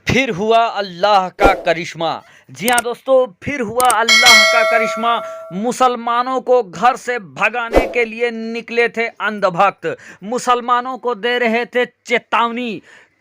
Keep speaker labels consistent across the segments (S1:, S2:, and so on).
S1: फिर हुआ अल्लाह का करिश्मा। जी हाँ दोस्तों, फिर हुआ अल्लाह का करिश्मा। मुसलमानों को घर से भगाने के लिए निकले थे अंधभक्त। मुसलमानों को दे रहे थे चेतावनी।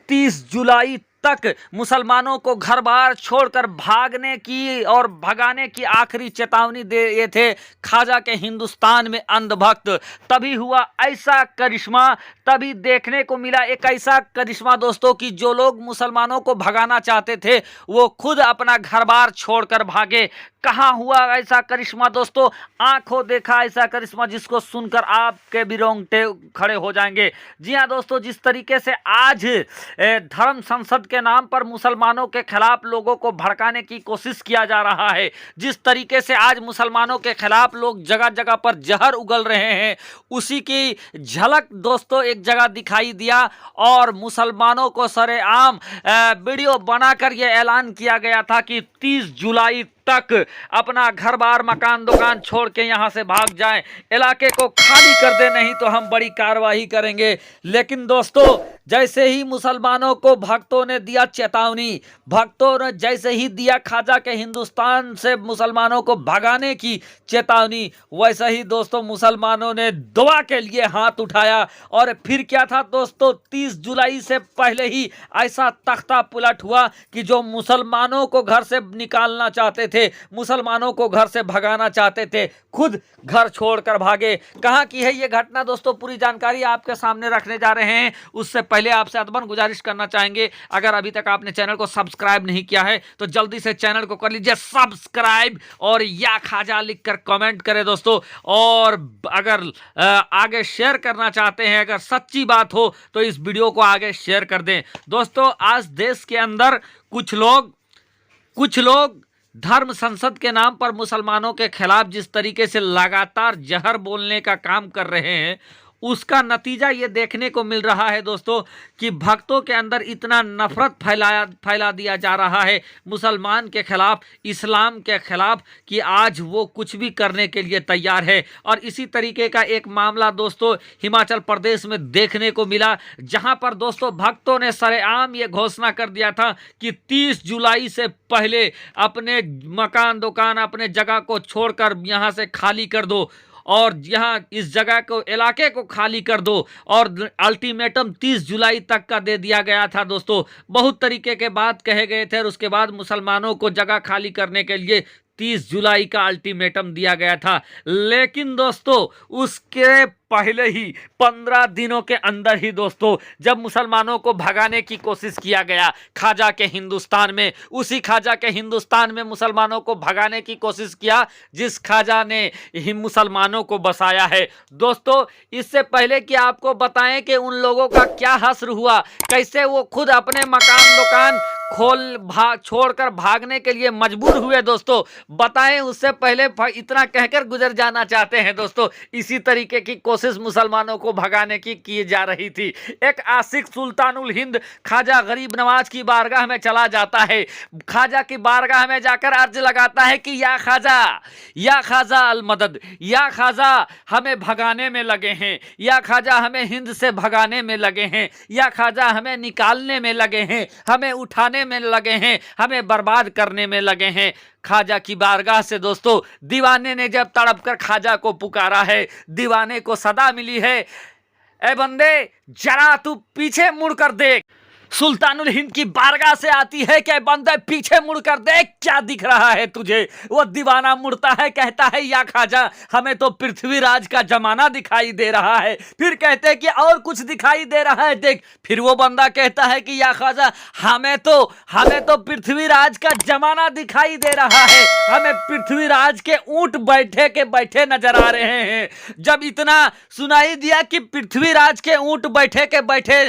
S1: 30 जुलाई तक मुसलमानों को घर बार छोड़कर भागने की और भगाने की आखिरी चेतावनी दे रहे थे ख्वाजा के हिंदुस्तान में अंधभक्त। तभी हुआ ऐसा करिश्मा, तभी देखने को मिला एक ऐसा करिश्मा दोस्तों कि जो लोग मुसलमानों को भगाना चाहते थे वो खुद अपना घर बार छोड़कर भागे। कहाँ हुआ ऐसा करिश्मा दोस्तों? आंखों देखा ऐसा करिश्मा जिसको सुनकर आपके भी रोंगटे खड़े हो जाएंगे। जी हाँ दोस्तों, जिस तरीके से आज धर्म संसद के नाम पर मुसलमानों के खिलाफ लोगों को भड़काने की कोशिश किया जा रहा है, जिस तरीके से आज मुसलमानों के खिलाफ लोग जगह जगह पर जहर उगल रहे हैं, उसी की झलक दोस्तों एक जगह दिखाई दिया और मुसलमानों को सरेआम वीडियो बनाकर यह ऐलान किया गया था कि 30 जुलाई तक अपना घर बार मकान दुकान छोड़ के यहां से भाग जाएं, इलाके को खाली कर दे, नहीं तो हम बड़ी कार्रवाई करेंगे। लेकिन दोस्तों जैसे ही मुसलमानों को भक्तों ने दिया चेतावनी, भक्तों ने जैसे ही दिया ख्वाजा के हिंदुस्तान से मुसलमानों को भगाने की चेतावनी, वैसे ही दोस्तों मुसलमानों ने दुआ के लिए हाथ उठाया। और फिर क्या था दोस्तों, 30 जुलाई से पहले ही ऐसा तख्ता पुलट हुआ कि जो मुसलमानों को घर से निकालना चाहते थे, मुसलमानों को घर से भगाना चाहते थे, खुद घर छोड़कर भागे। कहां की है ये घटना दोस्तों, पूरी जानकारी आपके सामने रखने जा रहे हैं। उससे पहले आपसे अदबन गुजारिश करना चाहेंगे, अगर अभी तक आपने चैनल को सब्सक्राइब नहीं किया है तो जल्दी से चैनल को कर लीजिए सब्सक्राइब और या खाजा लिखकर कमेंट करें दोस्तों। और अगर आगे शेयर करना चाहते हैं, अगर सच्ची बात हो तो इस वीडियो को आगे शेयर कर दें दोस्तों। आज देश के अंदर कुछ लोग धर्म संसद के नाम पर मुसलमानों के खिलाफ जिस तरीके से लगातार जहर बोलने का काम कर रहे हैं, उसका नतीजा ये देखने को मिल रहा है दोस्तों कि भक्तों के अंदर इतना नफरत फैला दिया जा रहा है मुसलमान के खिलाफ, इस्लाम के खिलाफ, कि आज वो कुछ भी करने के लिए तैयार है। और इसी तरीके का एक मामला दोस्तों हिमाचल प्रदेश में देखने को मिला, जहां पर दोस्तों भक्तों ने सरेआम ये घोषणा कर दिया था कि 30 जुलाई से पहले अपने मकान दुकान अपने जगह को छोड़कर यहाँ से खाली कर दो और यहाँ इस जगह को इलाके को खाली कर दो। और अल्टीमेटम 30 जुलाई तक का दे दिया गया था दोस्तों। बहुत तरीके के बात कहे गए थे और उसके बाद मुसलमानों को जगह खाली करने के लिए 30 जुलाई का अल्टीमेटम दिया गया था। लेकिन दोस्तों उसके पहले ही 15 दिनों के अंदर ही दोस्तों जब मुसलमानों को भगाने की कोशिश किया गया ख्वाजा के हिंदुस्तान में, उसी ख्वाजा के हिंदुस्तान में मुसलमानों को भगाने की कोशिश किया जिस ख्वाजा ने ही मुसलमानों को बसाया है दोस्तों। इससे पहले कि आपको बताएं कि उन लोगों का क्या हश्र हुआ, कैसे वो खुद अपने मकान दुकान छोड़कर भागने के लिए मजबूर हुए दोस्तों, बताएं उससे पहले इतना कहकर गुजर जाना चाहते हैं दोस्तों। इसी तरीके की कोशिश मुसलमानों को भगाने की जा रही थी। एक आशिक सुल्तानुल हिंद ख्वाजा गरीब नवाज की बारगाह में चला जाता है, ख्वाजा की बारगाह में जाकर अर्ज लगाता है कि या ख्वाजा अल मदद, या ख्वाजा हमें भगाने में लगे हैं, या ख्वाजा हमें हिंद से भगाने में लगे हैं, या ख्वाजा हमें निकालने में लगे हैं, हमें उठाने में लगे हैं, हमें बर्बाद करने में लगे हैं। ख्वाजा की बारगाह से दोस्तों दीवाने ने जब तड़प कर ख्वाजा को पुकारा है, दीवाने को सदा मिली है, ए बंदे जरा तू पीछे मुड़कर देख। सुल्तानुल हिंद की बारगाह से आती है कि बंदे पीछे मुड़कर देख क्या दिख रहा है तुझे। वो दीवाना मुड़ता है, कहता है या ख्वाजा हमें तो पृथ्वीराज का जमाना दिखाई दे रहा है। फिर कहते हैं कि और कुछ दिखाई दे रहा है देख। फिर वो बंदा कहता है कि या ख्वाजा हमें तो पृथ्वीराज का जमाना दिखाई दे रहा है, हमें पृथ्वीराज के ऊंट बैठे के बैठे नजर आ रहे हैं। जब इतना सुनाई दिया कि पृथ्वीराज के ऊंट बैठे के बैठे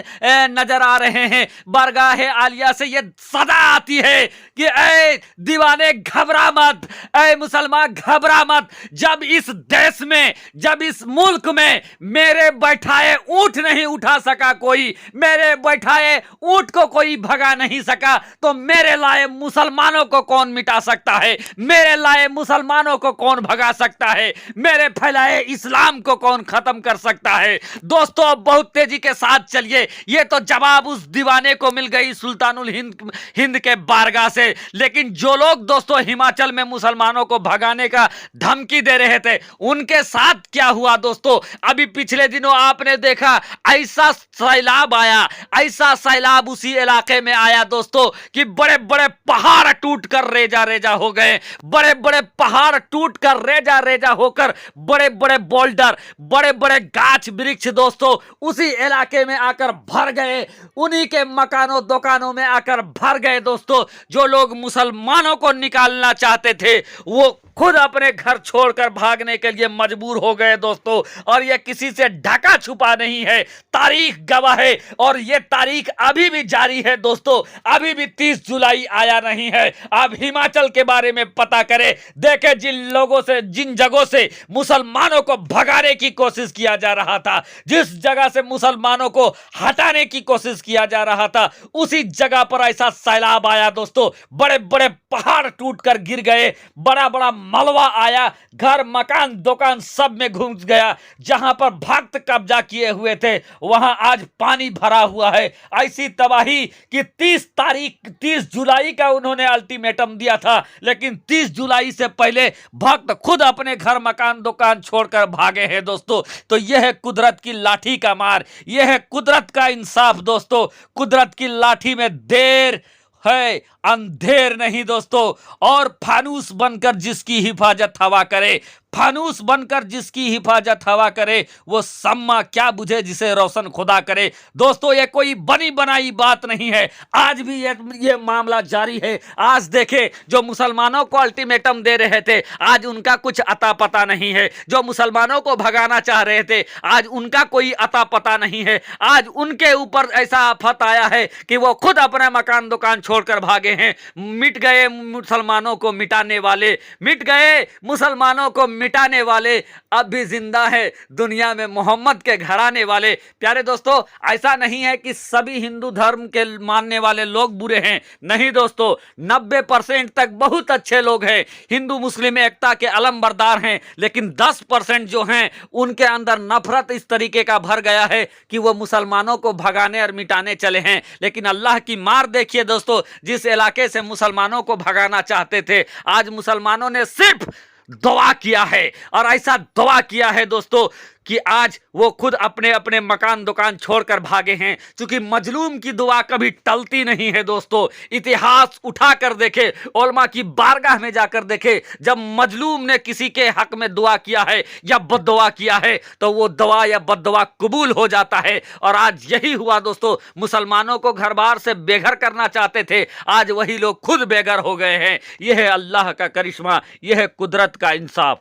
S1: नजर आ रहे हैं, बारगाह आलिया से ये सदा आती है कि ऐ दीवाने घबरा मत, ऐ मुसलमान घबरा मत। जब इस देश में, जब इस मुल्क में मेरे बैठाए ऊंट नहीं उठा सका कोई, मेरे बैठाए ऊंट को कोई भगा नहीं सका, तो मेरे लाए मुसलमानों को कौन मिटा सकता है, मेरे लाए मुसलमानों को कौन भगा सकता है, मेरे फैलाए इस्लाम को कौन खत्म कर सकता है। दोस्तों अब बहुत तेजी के साथ चलिए, ये तो जवाब उस दीवाने भगाने को मिल गई सुल्तानुल हिंद हिंद के बारगाह से। लेकिन जो लोग दोस्तों हिमाचल में मुसलमानों को भगाने का धमकी दे रहे थे, उनके साथ क्या हुआ दोस्तों? अभी पिछले दिनों आपने देखा ऐसा सैलाब आया, ऐसा सैलाब उसी इलाके में आया दोस्तों कि बड़े बड़े पहाड़ टूट कर रेजा रेजा हो गए। बड़े बड़े पहाड़ टूट कर रेजा रेजा होकर बड़े बड़े बोल्डर, बड़े बड़े गाछ वृक्ष दोस्तों उसी इलाके में आकर भर गए, उन्हीं के मकानों दुकानों में आकर भर गए दोस्तों। जो लोग मुसलमानों को निकालना चाहते थे वो खुद अपने घर छोड़कर भागने के लिए मजबूर हो गए दोस्तों। और यह किसी से ढका छुपा नहीं है, तारीख गवाह है और यह तारीख अभी भी जारी है दोस्तों। अभी भी 30 जुलाई आया नहीं है। आप हिमाचल के बारे में पता करें, देखें जिन लोगों से, जिन जगहों से मुसलमानों को भगाने की कोशिश किया जा रहा था, जिस जगह से मुसलमानों को हटाने की कोशिश किया जा रहा था, उसी जगह पर ऐसा सैलाब आया दोस्तों। बड़े बड़े पहाड़ टूटकर गिर गए, बड़ा बड़ा मलबा आया, घर मकान दुकान सब में घुस गया। जहां पर भक्त कब्जा किए हुए थे वहां आज पानी भरा हुआ है। ऐसी तबाही कि 30 जुलाई का उन्होंने अल्टीमेटम दिया था, लेकिन 30 जुलाई से पहले भक्त खुद अपने घर मकान दुकान छोड़कर भागे हैं दोस्तों। तो यह है कुदरत की लाठी का मार, यह है कुदरत का इंसाफ दोस्तों। कुदरत की लाठी में देर है, अंधेर नहीं दोस्तों। और फानूस बनकर जिसकी हिफाजत हवा करे, फानूस बनकर जिसकी हिफाजत हवा करे, वो सम्मा क्या बुझे जिसे रोशन खुदा करे। दोस्तों ये कोई बनी बनाई बात नहीं है, आज भी ये मामला जारी है। आज देखे जो मुसलमानों को अल्टीमेटम दे रहे थे, आज उनका कुछ अता पता नहीं है। जो मुसलमानों को भगाना चाह रहे थे, आज उनका कोई अता पता नहीं है। आज उनके ऊपर ऐसा आफत आया है कि वो खुद अपना मकान दुकान छोड़कर भागे हैं। मिट गए मुसलमानों को मिटाने वाले, मिट गए मुसलमानों को मिटाने वाले, अब भी जिंदा है दुनिया में मोहम्मद के घराने वाले। प्यारे दोस्तों, ऐसा नहीं है कि सभी हिंदू धर्म के मानने वाले लोग बुरे हैं, नहीं दोस्तों। 90% तक बहुत अच्छे लोग हैं, हिंदू मुस्लिम एकता के अलमबरदार हैं। लेकिन 10% जो हैं उनके अंदर नफरत इस तरीके का भर गया है कि वो मुसलमानों को भगाने और मिटाने चले हैं। लेकिन अल्लाह की मार देखिए दोस्तों, जिस इलाके से मुसलमानों को भगाना चाहते थे, आज मुसलमानों ने सिर्फ दुआ किया है। और ऐसा दुआ किया है दोस्तों कि आज वो खुद अपने अपने मकान दुकान छोड़कर भागे हैं। क्योंकि मजलूम की दुआ कभी टलती नहीं है दोस्तों। इतिहास उठाकर देखे, उलमा की बारगाह में जाकर देखे, जब मजलूम ने किसी के हक में दुआ किया है या बद्दुआ किया है तो वो दुआ या बद्दुआ कबूल हो जाता है। और आज यही हुआ दोस्तों, मुसलमानों को घर बार से बेघर करना चाहते थे, आज वही लोग खुद बेघर हो गए हैं। यह है अल्लाह का करिश्मा, यह है कुदरत का इंसाफ।